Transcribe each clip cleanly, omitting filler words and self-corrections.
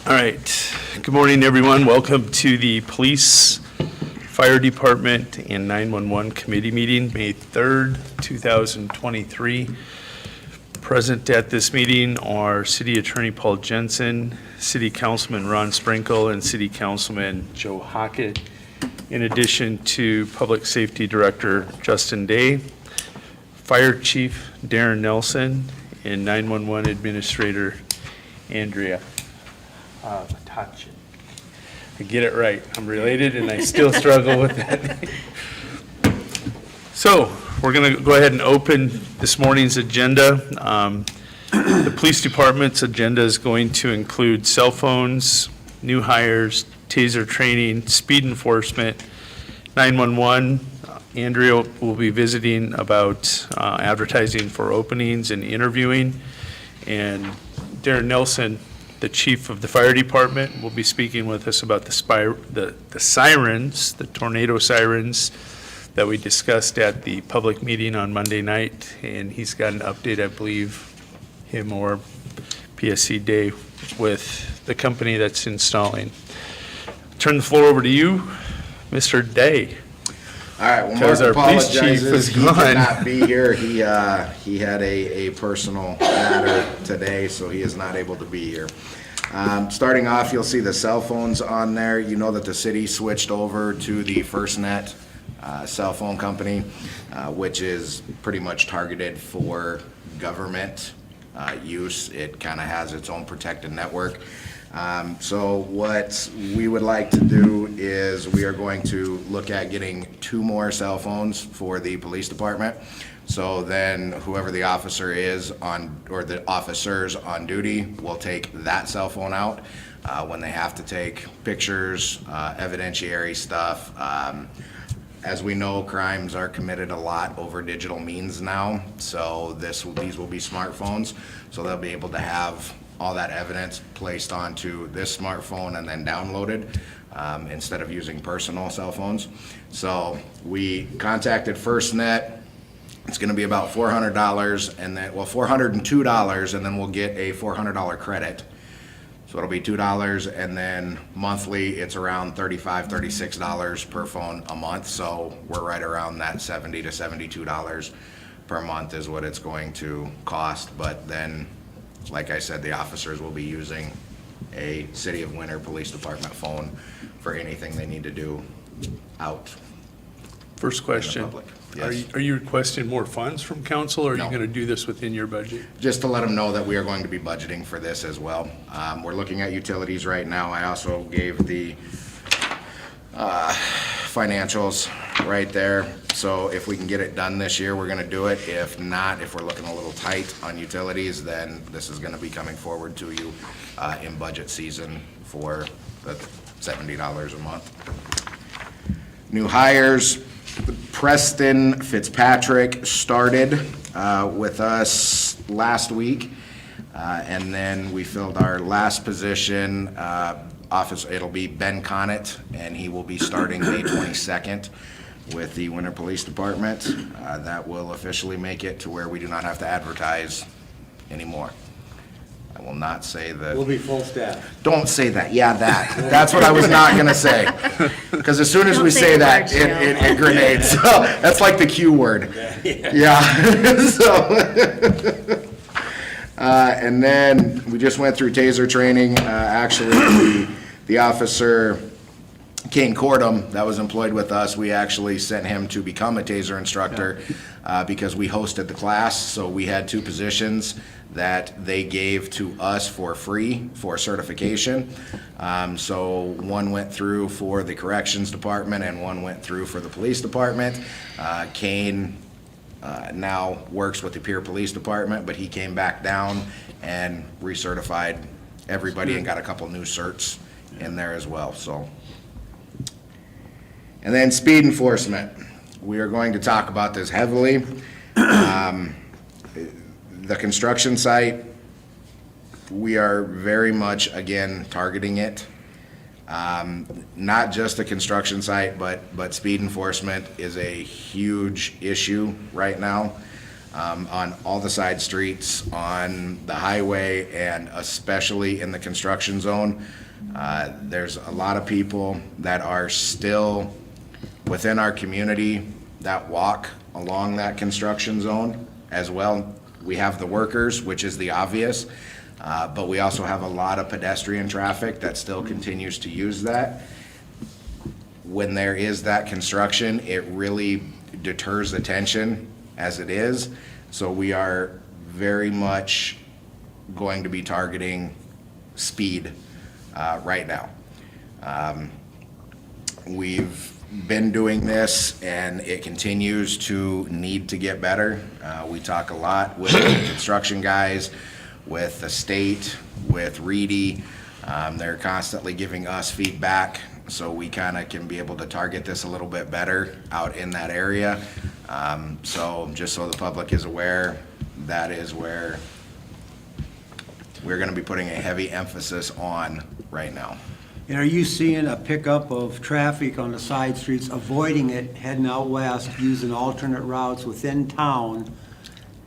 All right. Good morning, everyone. Welcome to the Police, Fire Department, and 911 Committee meeting, May 3rd, 2023. Present at this meeting are City Attorney Paul Jensen, City Councilman Ron Sprinkle, and City Councilman Joe Hockett, in addition to Public Safety Director Justin Day, Fire Chief Darren Nelson, and 911 Administrator Andrea Matachin. I get it right. I'm related and I still struggle with that. So we're going to go ahead and open this morning's agenda. The police department's agenda is going to include cell phones, new hires, taser training, speed enforcement, 911. Andrea will be visiting about advertising for openings and interviewing. And Darren Nelson, the chief of the fire department, will be speaking with us about the sirens, the tornado sirens that we discussed at the public meeting on Monday night. And he's got an update, I believe, him or PSC Day, with the company that's installing. Turn the floor over to you, Mr. Day. All right, well, Mark apologizes. He could not be here. He had a personal matter today, so he is not able to be here. Starting off, you'll see the cell phones on there. You know that the city switched over to the FirstNet cell phone company, which is pretty much targeted for government use. It kind of has its own protected network. So what we would like to do is we are going to look at getting 2 more cell phones for the police department. So then whoever the officer is on, or the officers on duty, will take that cell phone out when they have to take pictures, evidentiary stuff. As we know, crimes are committed a lot over digital means now. So these will be smartphones. So they'll be able to have all that evidence placed onto this smartphone and then downloaded instead of using personal cell phones. So we contacted FirstNet. It's going to be about $400 and then, well, $402, and then we'll get a $400 credit. So it'll be $2, and then monthly it's around $35, $36 per phone a month. So we're right around that $70 to $72 per month is what it's going to cost. But then, like I said, the officers will be using a City of Winter Police Department phone for anything they need to do out. First question. In the public. Yes. Are you requesting more funds from council, or are you No. going to do this within your budget? Just to let them know that we are going to be budgeting for this as well. We're looking at utilities right now. I also gave the financials right there. So if we can get it done this year, we're going to do it. If not, if we're looking a little tight on utilities, then this is going to be coming forward to you in budget season for the $70 a month. New hires. Preston Fitzpatrick started with us last week, and then we filled our last position. It'll be Ben Connett, and he will be starting May 22nd with the Winter Police Department. That will officially make it to where we do not have to advertise anymore. I will not say that. We'll be full staff. Don't say that. Yeah, that's what I was not gonna say. Because as soon as we say that, it grenades. So that's like the Q word. Yeah. So, and then we just went through taser training. Actually, the officer, Kane Cordum, that was employed with us, we actually sent him to become a taser instructor because we hosted the class. So we had 2 positions that they gave to us for free for certification. So one went through for the corrections department and one went through for the police department. Kane now works with the Pierre Police Department, but he came back down and recertified everybody and got a couple new certs in there as well. So, and then speed enforcement. We are going to talk about this heavily. The construction site, we are very much, again, targeting it. Not just a construction site, but speed enforcement is a huge issue right now. on all the side streets, on the highway, and especially in the construction zone. There's a lot of people that are still within our community that walk along that construction zone as well. We have the workers, which is the obvious, but we also have a lot of pedestrian traffic that still continues to use that. When there is that construction, it really deters attention as it is. So we are very much going to be targeting speed right now. We've been doing this and it continues to need to get better. We talk a lot with the construction guys, with the state, with Reedy. They're constantly giving us feedback so we kind of can be able to target this a little bit better out in that area. So just so the public is aware, that is where we're going to be putting a heavy emphasis on right now. And are you seeing a pickup of traffic on the side streets, avoiding it, heading out west, using alternate routes within town?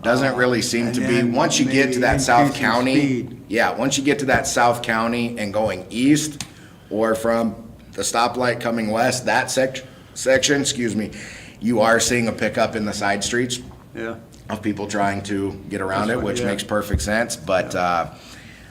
Doesn't really seem to And be, then once you get to that maybe South increasing County, speed. yeah, once you get to that South County and going east, or from the stoplight coming west, that section, excuse me, you are seeing a pickup in the side streets Yeah. of people trying to get around That's it, right, which yeah. makes perfect sense, but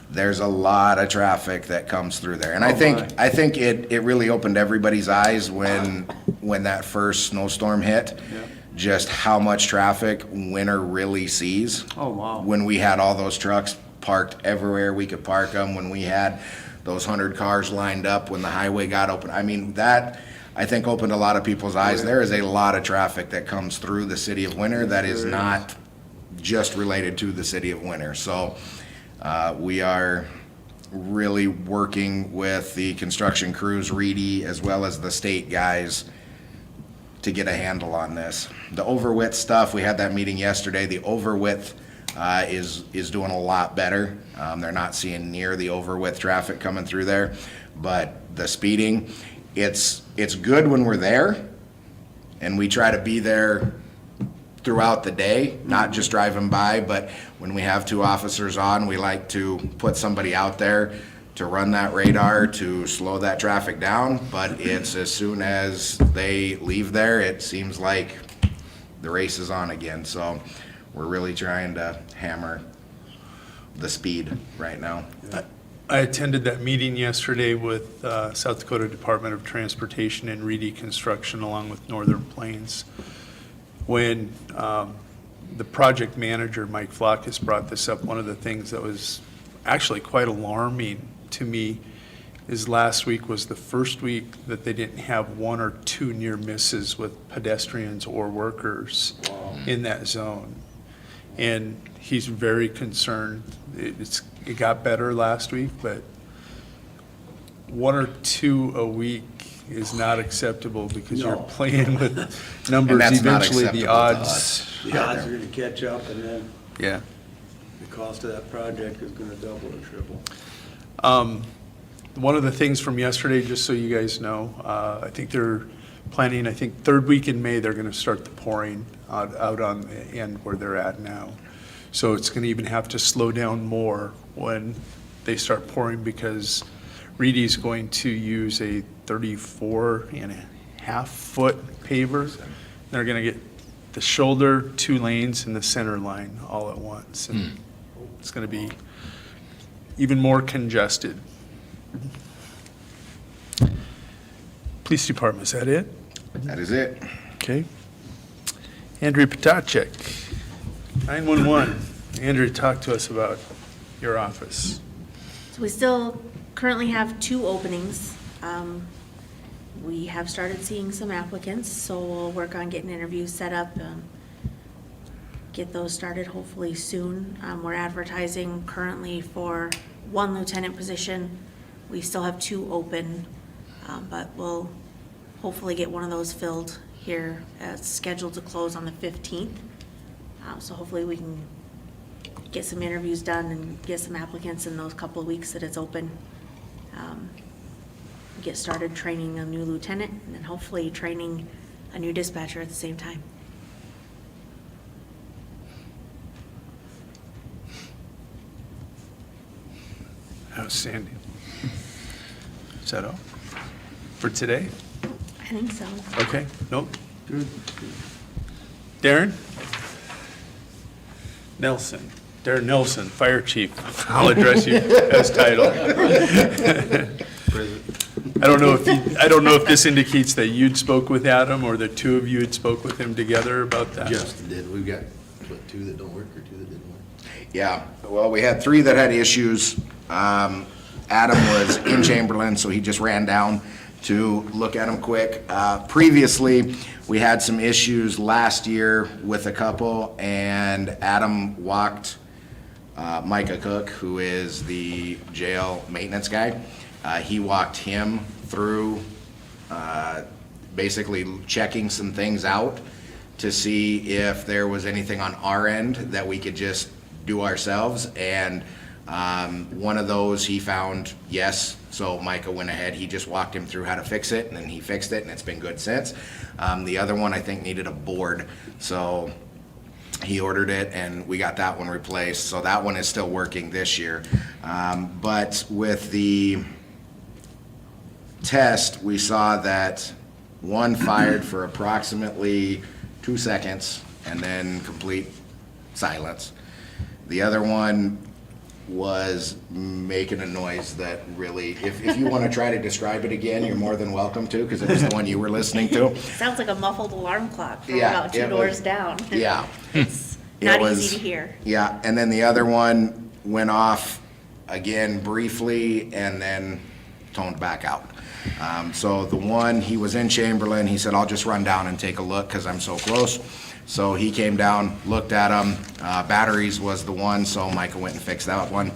there's a lot of traffic that comes through there. And I Oh, think, my. I think it really opened everybody's eyes when that first snowstorm hit, Yeah. just how much traffic winter really sees. Oh, wow. When we had all those trucks parked everywhere we could park them, when we had those 100 cars lined up, when the highway got open. I mean, that, I think, opened a lot of people's eyes. There is a lot of traffic that comes through the city of Winter that is not just related to the city of Winter. So we are really working with the construction crews, Reedy, as well as the state guys, to get a handle on this. The overwidth stuff, we had that meeting yesterday. The overwidth is doing a lot better. They're not seeing near the overwidth traffic coming through there. But the speeding, it's good when we're there, and we try to be there throughout the day, not just driving by, but when we have two officers on, we like to put somebody out there to run that radar to slow that traffic down. But it's as soon as they leave there, it seems like the race is on again. So we're really trying to hammer the speed right now. I attended that meeting yesterday with South Dakota Department of Transportation and Reedy Construction along with Northern Plains. When the project manager, Mike Flockus, brought this up, one of the things that was actually quite alarming to me is last week was the first week that they didn't have one or two near misses with pedestrians or workers in that zone. And he's very concerned. It got better last week, but one or two a week is not acceptable because you're No. playing with numbers. that's not Eventually, acceptable the to odds. us. The odds are gonna catch up, and then Yeah. the cost of that project is gonna double or triple. One of the things from yesterday, just so you guys know, I think they're planning, I think third week in May, they're gonna start the pouring out on the end where they're at now. So it's gonna even have to slow down more when they start pouring because Reedy's going to use a 34.5 foot paver. They're gonna get the shoulder, 2 lanes, and the center line all at once. And it's gonna be even more congested. Police Department, is that it? That is it. Okay. Andrea Potacek, 911. Andrea, talk to us about your office. So we still currently have 2 openings. We have started seeing some applicants, so we'll work on getting interviews set up, get those started hopefully soon. We're advertising currently for 1 lieutenant position. We still have 2 open, but we'll hopefully get one of those filled here. It's scheduled to close on the 15th. So hopefully we can get some interviews done and get some applicants in those couple of weeks that it's open. Get started training a new lieutenant and then hopefully training a new dispatcher at the same time. Outstanding. Is that all for today? I think so. Okay, nope. Darren? Nelson. Darren Nelson, Fire Chief. I'll address you as title. I don't know if this indicates that you'd spoke with Adam or the two of you had spoke with him together about that. Justin did. We've got, what, 2 that don't work or 2 that didn't work? Yeah, well, we had 3 that had issues. Adam was in Chamberlain, so he just ran down to look at them quick. Previously, we had some issues last year with a couple, and Adam walked Micah Cook, who is the jail maintenance guy. He walked him through basically checking some things out to see if there was anything on our end that we could just do ourselves. And one of those he found, yes, so Micah went ahead, he just walked him through how to fix it, and then he fixed it, and it's been good since. The other one, I think, needed a board, so he ordered it, and we got that one replaced, so that one is still working this year. But with the test, we saw that one fired for approximately 2 seconds, and then complete silence. The other one was making a noise that really, if you want to try to describe it again, you're more than welcome to, because it was the one you were listening to. Sounds like a muffled alarm clock from Yeah, about 2 it was- doors down. Yeah. It's It not was- easy to hear. Yeah, and then the other one went off again briefly and then toned back out. So the one, he was in Chamberlain, he said, I'll just run down and take a look because I'm so close. So he came down, looked at them. Batteries was the one, so Micah went and fixed that one.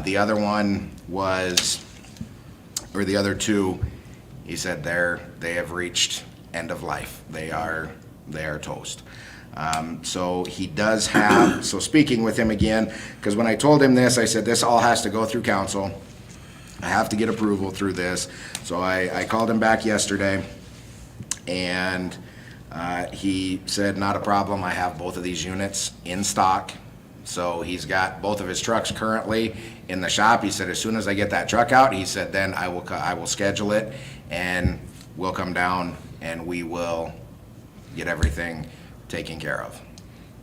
The other one was, or the other 2, he said they have reached end of life. They are toast. So he does have, so speaking with him again, because when I told him this, I said, this all has to go through council. I have to get approval through this. So I called him back yesterday, and he said, not a problem, I have both of these units in stock. So he's got both of his trucks currently in the shop. He said, as soon as I get that truck out, he said, then I will schedule it, and we'll come down and we will get everything taken care of.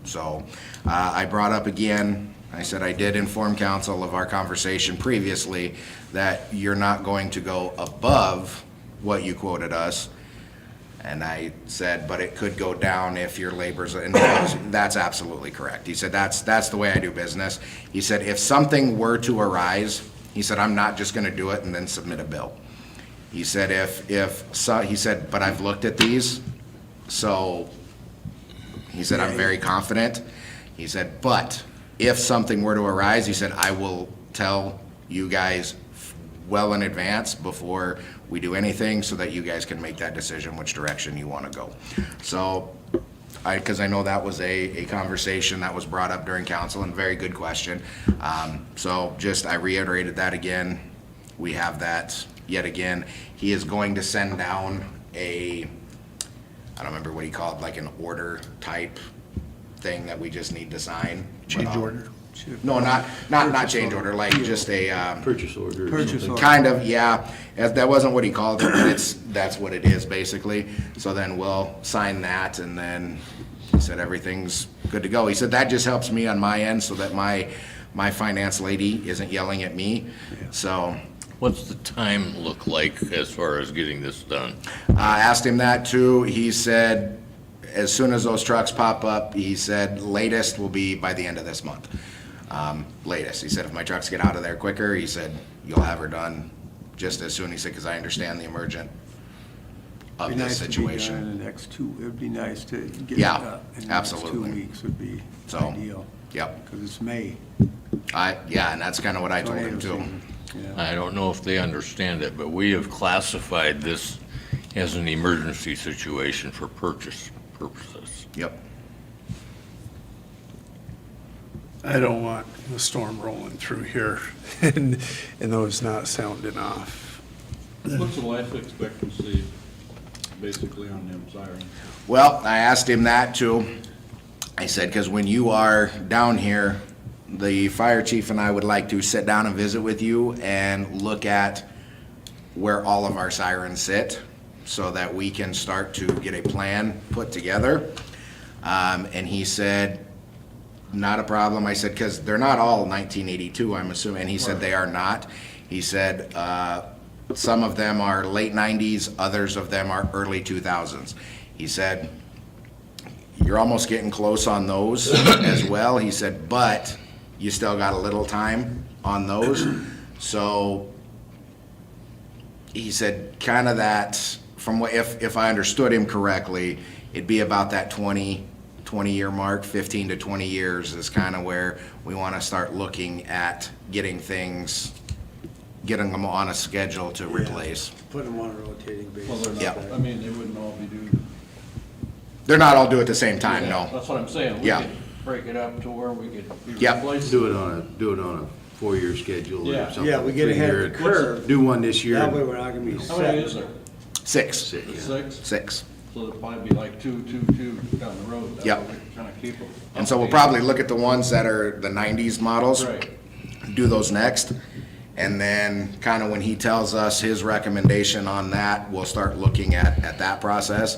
So I brought up again, I said I did inform council of our conversation previously that you're not going to go above what you quoted us. And I said, but it could go down if your labor's, and that's absolutely correct. He said, that's the way I do business. He said, if something were to arise, he said, I'm not just gonna do it and then submit a bill. He said, he said, but I've looked at these, so he said, I'm very confident. He said, but if something were to arise, he said, I will tell you guys well in advance before we do anything so that you guys can make that decision which direction you want to go. So, because I know that was a conversation that was brought up during council, and very good question. So just, I reiterated that again. We have that yet again. He is going to send down I don't remember what he called, like an order type thing that we just need to sign. Change order? No, not change order, like just a, Purchase order. or Purchase something. order. kind of, yeah. That wasn't what he called it, but that's what it is, basically. So then we'll sign that, and then he said everything's good to go. He said that just helps me on my end so that my finance lady isn't yelling at me, so. What's the time look like as far as getting this done? I asked him that too. He said, as soon as those trucks pop up, he said, latest will be by the end of this month. Latest. He said, if my trucks get out of there quicker, he said, you'll have her done just as soon. He said, because I understand the emergent of Be this nice to be done situation. in the next 2, it would be nice to get it Yeah, up in the next 2 absolutely. weeks would be So, ideal, Yep. because it's May. Yeah, and that's kind of what I told him tornado too. season. Yeah. I don't know if they understand it, but we have classified this as an emergency situation for purchase purposes. Yep. I don't want the storm rolling through here and those not sounding off. What's the life expectancy basically on them sirens? Well, I asked him that too. I said, because when you are down here the fire chief and I would like to sit down and visit with you and look at where all of our sirens sit so that we can start to get a plan put together. And he said, not a problem. I said, because they're not all 1982, I'm assuming. And he said they are not. He said, some of them are late 90s, others of them are early 2000s. He said, you're almost getting close on those as well. He said, but you still got a little time on those. So he said kind of that, from what, if I understood him correctly, it'd be about that 20-year mark, 15 to 20 years is kind of where we want to start looking at getting them on a schedule to replace. Put them on a rotating basis. Well, they're Yeah. not, I mean, they wouldn't all be due. They're not all due at the same time, Yeah, no. That's what I'm saying. We Yeah. could break it up to where we could be Yeah. replaced. Do it on a 4-year schedule or Yeah. something. Yeah, we get ahead of the 3-year. curve. Do one this year. That way we're not gonna be How many is set. there? Six. 6? Six. So it'll probably be like 2 down the road. That's Yep. what we're trying to keep them. And so we'll probably look at the ones that are the 90s models. Right. Do those next. And then kind of when he tells us his recommendation on that, we'll start looking at that process.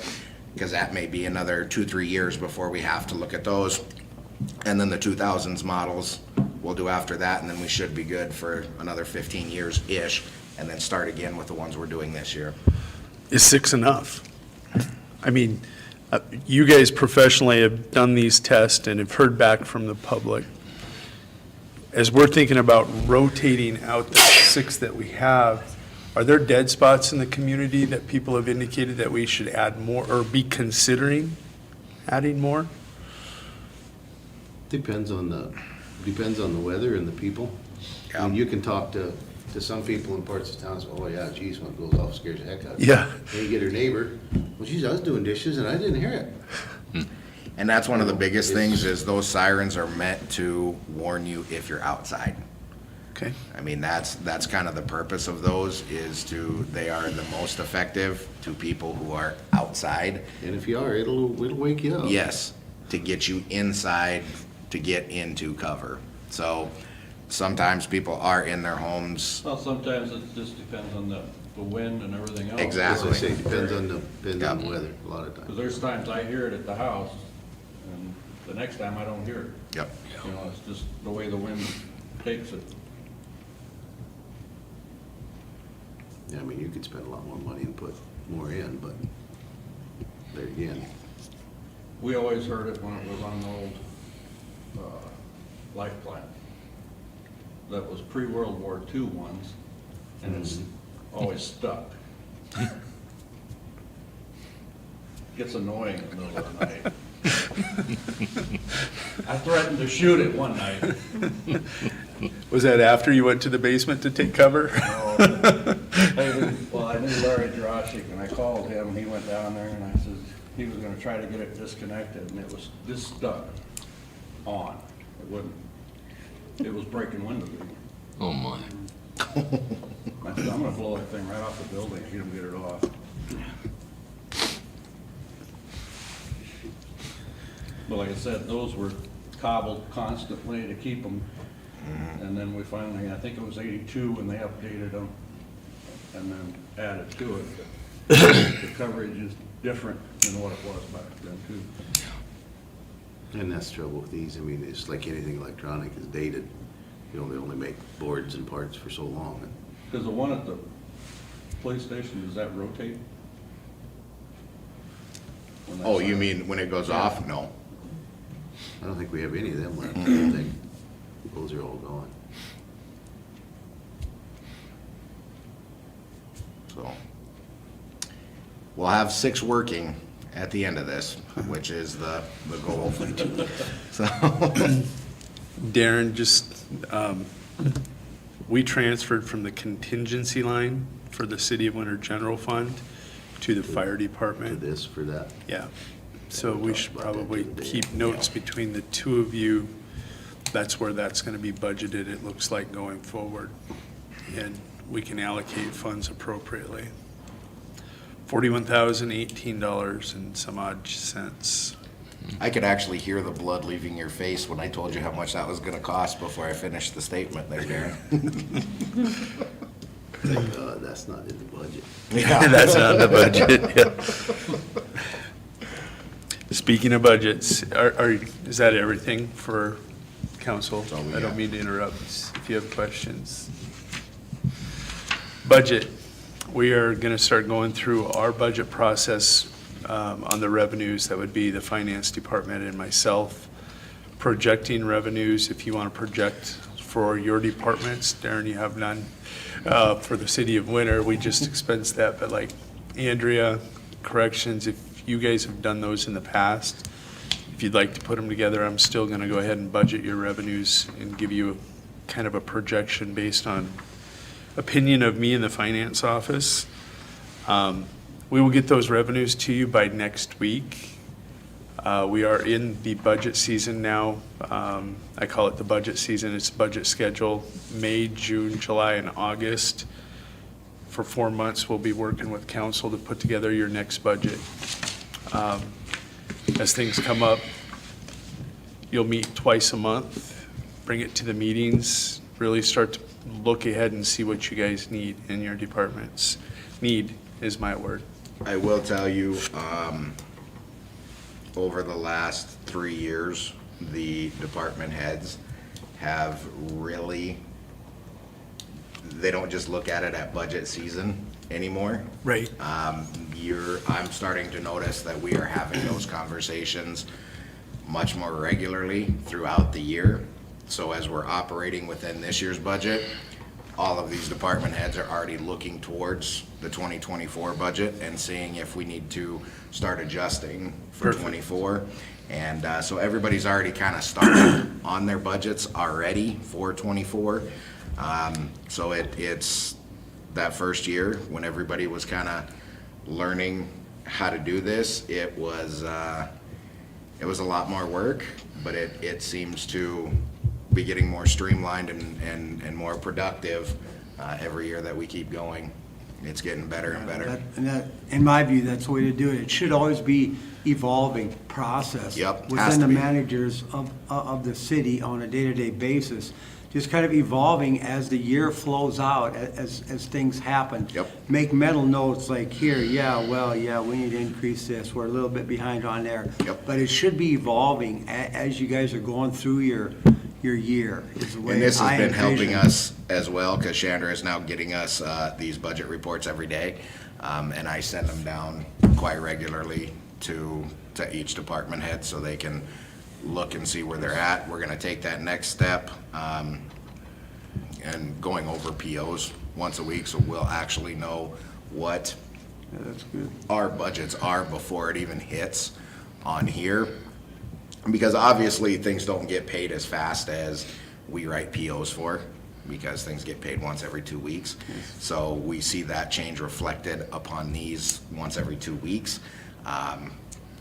Because that may be another 2-3 years before we have to look at those. And then the 2000s models we'll do after that, and then we should be good for another 15 years-ish, and then start again with the ones we're doing this year. Is 6 enough? I mean, you guys professionally have done these tests and have heard back from the public. As we're thinking about rotating out the 6 that we have, are there dead spots in the community that people have indicated that we should add more or be considering adding more? Depends on the weather and the people. I mean, you can talk to some people in parts of town and say, oh yeah, geez, when it goes off, it scares the heck out of you. Yeah. Then you get her neighbor, well, geez, I was doing dishes and I didn't hear it. And that's one of the biggest things, is those sirens are meant to warn you if you're outside. Okay. I mean, that's kind of the purpose of those, they are the most effective to people who are outside. And if you are, it'll wake you up. Yes, to get you inside, to get into cover. So sometimes people are in their homes. Well, sometimes it just depends on the wind and everything else. As Exactly. I say, depends on the Yeah. weather, a lot of Because times. there's times I hear it at the house, and the next time I don't hear it. Yep. You know, it's just the way the wind takes it. Yeah, I mean, you could spend a lot more money and put more in, but there again, We always heard it when it was on the old life plant. That was pre-World War II ones, and it's always stuck. Gets annoying in the middle of the night. I threatened to shoot it one night. Was that after you went to the basement to take cover? Well, I knew Larry Droshik, and I called him, and he went down there, and I said, he was gonna try to get it disconnected, and it was just stuck on. It wouldn't, it was breaking windows. Oh, my. I said, I'm gonna blow that thing right off the building, if you don't get it off. But like I said, those were cobbled constantly to keep them. And then we finally, I think it was 82 when they updated them and then added to it. The coverage is different than what it was back then too. and that's the trouble with these. I mean, it's like anything electronic is dated. You know, they only make boards and parts for so long. Because the one at the police station, does that rotate? When that's Oh, you on? mean when it goes off? No. I don't think we have any of them left. I don't think. Those are all gone. So we'll have 6 working at the end of this, which is the goal, hopefully, too. So, Darren, just, we transferred from the contingency line for the City of Winter General Fund to the fire For department. this, for that. Yeah. So we we talked should about that probably the other day. keep notes between the two of you. That's where that's going to be budgeted, it looks like, going forward. And we can allocate funds appropriately. $41,018 and some odd cents. I could actually hear the blood leaving your face when I told you how much that was gonna cost before I finished the statement there, Darren. That's not in the budget. That's not the budget, yeah. Speaking of budgets, is that everything for council? all we I don't got. mean to interrupt if you have questions. Budget, we are going to start going through our budget process on the revenues. That would be the finance department and myself, projecting revenues. If you want to project for your departments, Darren, you have none. For the city of Winter, we just expense that, but like Andrea, corrections, if you guys have done those in the past, if you'd like to put them together, I'm still going to go ahead and budget your revenues and give you kind of a projection based on opinion of me in the finance office. We will get those revenues to you by next week. We are in the budget season now. I call it the budget season. It's budget schedule, May, June, July, and August. For 4 months, we'll be working with council to put together your next budget. As things come up, you'll meet twice a month, bring it to the meetings, really start to look ahead and see what you guys need in your departments. Need is my word. I will tell you, over the last 3 years, the department heads have really, they don't just look at it at budget season anymore. Right. I'm starting to notice that we are having those conversations much more regularly throughout the year. So as we're operating within this year's budget, all of these department heads are already looking towards the 2024 budget and seeing if we need to start adjusting for Perfect. 24. And so everybody's already kind of started on their budgets already for 24. So it's that first year when everybody was kind of learning how to do this. It was a lot more work, but it seems to be getting more streamlined and more productive every year that we keep going. It's getting better and better. And that, in my view, that's the way to do it. It should always be evolving process. Yep, has Within to the be. managers of the city on a day-to-day basis. Just kind of evolving as the year flows out, as things happen. Yep. Make mental notes like here, we need to increase this. We're a little bit behind on there. Yep. But it should be evolving as you guys are going through your year, is the way And this I has been helping envision. us as well, because Chandra is now getting us these budget reports every day. And I send them down quite regularly to each department head so they can look and see where they're at. We're gonna take that next step and going over POs once a week, so we'll actually know what Yeah, that's good. our budgets are before it even hits on here. Because obviously, things don't get paid as fast as we write POs for, because things get paid once every 2 weeks. So we see that change reflected upon these once every 2 weeks,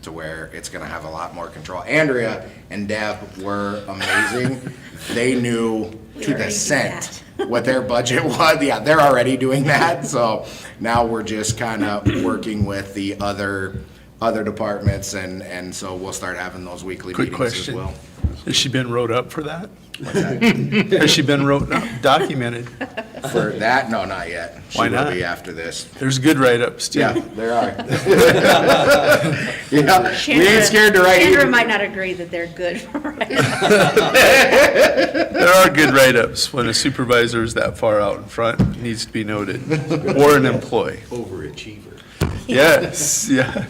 to where it's gonna have a lot more control. Andrea and Deb were amazing. They knew We to already the do cent what their budget was. Yeah, they're already doing that. So now we're just kind of working with the other departments, and so we'll start having those weekly Quick meetings as question. well. Has she been wrote up for that? Has she been wrote up, documented? For that, no, not yet. Why She will not? be after this. There's good write-ups too. Yeah, there are. Yeah, we ain't scared to write Chandra either. might not agree that they're good. There are good write-ups when a supervisor is that far out in front, needs to be noted, or an employee. Overachiever. Yes, yeah.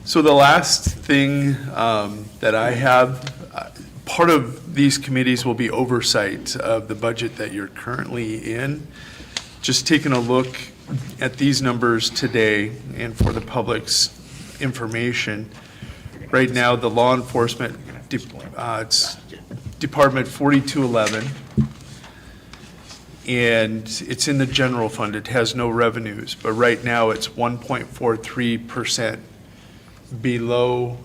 So the last thing that I have, part of these committees will be oversight of the budget that you're currently in. Just taking a look at these numbers today and for the public's information. Right now, the law enforcement, it's Department 4211. And it's in the general fund. It has no revenues, but right now it's 1.43% below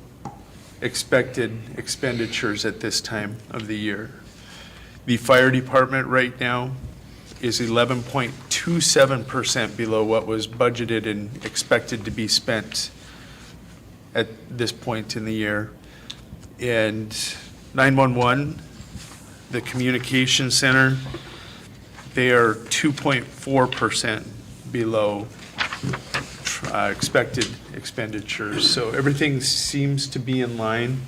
expected expenditures at this time of the year. The fire department right now is 11.27% below what was budgeted and expected to be spent at this point in the year. And 911, the communication center, they are 2.4% below expected expenditures. So everything seems to be in line.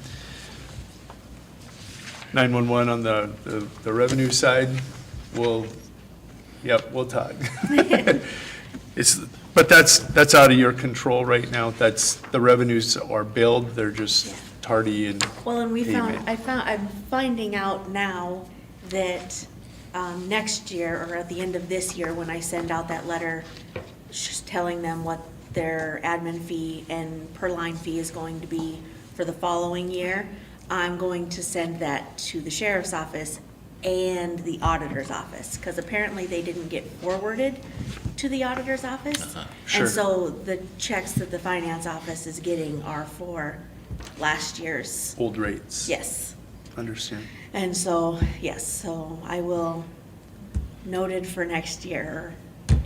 911 on the revenue side, we'll talk. But that's out of your control right now. The revenues are billed, they're just tardy and Well, and payment. I'm finding out now that next year, or at the end of this year, when I send out that letter, just telling them what their admin fee and per line fee is going to be for the following year, I'm going to send that to the sheriff's office and the auditor's office, because apparently they didn't get forwarded to the auditor's office. Sure. And so the checks that the finance office is getting are for last year's, Old rates. yes. Understand. And so, yes, so I will, noted for next year,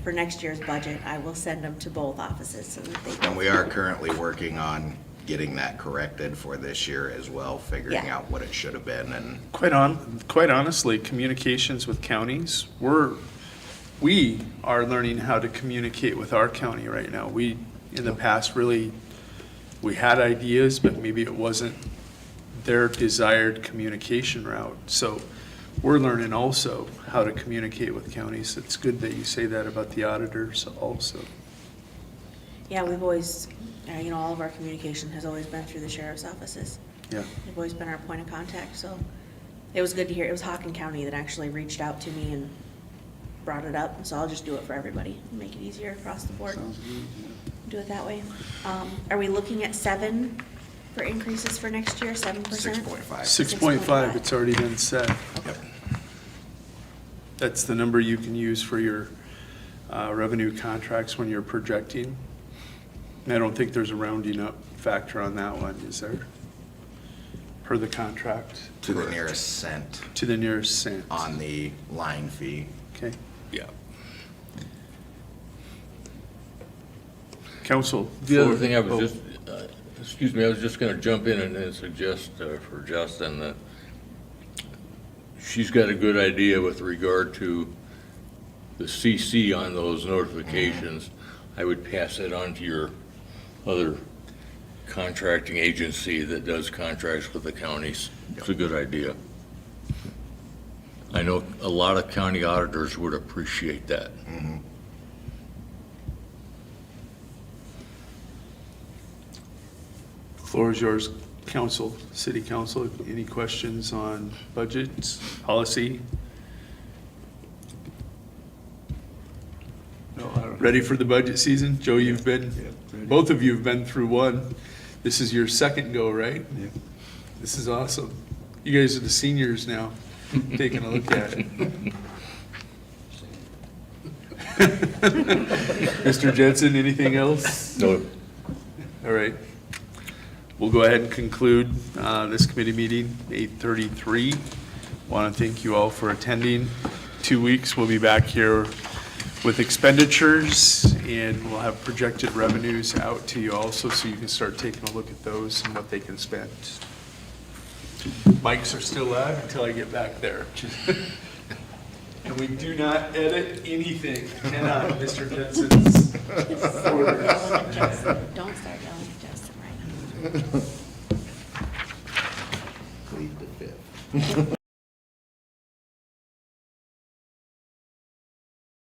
for next year's budget, I will send them to both offices so that they And can. we are currently working on getting that corrected for this year as well, figuring Yeah. out what it should have been, and Quite honestly, communications with counties, we are learning how to communicate with our county right now. We, in the past, really, we had ideas, but maybe it wasn't their desired communication route. So we're learning also how to communicate with counties. It's good that you say that about the auditors also. Yeah, we've always, all of our communication has always been through the sheriff's offices. Yeah. They've always been our point of contact, so it was good to hear. It was Hawken County that actually reached out to me and brought it up, so I'll just do it for everybody, make it easier across the board. Do it that way. Are we looking at 7 for increases for next year, 7%? 6.5. 6.5, it's already been set. Yep. That's the number you can use for your revenue contracts when you're projecting. And I don't think there's a rounding up factor on that one, is there? Per the contract? To the nearest cent To the nearest cent. on the line fee. Okay. Yeah. Council. The other thing I Oh, was just, excuse me, I was just gonna jump in and suggest for Justin that she's got a good idea with regard to the CC on those notifications. I would pass it on to your other contracting agency that does contracts with the counties. It's a good idea. I know a lot of county auditors would appreciate that. Floor is yours, council, city council. Any questions on budgets, policy? No, I don't. Ready for the budget season? Joe, ready. both of you have been through one. This is your second go, right? Yeah. This is awesome. You guys are the seniors now, taking a look at it. Mr. Jensen, anything else? No. All right. We'll go ahead and conclude this committee meeting, 8:33. Want to thank you all for attending. 2 weeks, we'll be back here with expenditures, and we'll have projected revenues out to you also, so you can start taking a look at those and what they can spend. Mics are still loud until I get back there. And we do not edit anything, cannot, Mr. Jensen's orders. Don't start yelling at Justin right now. Plead the fifth.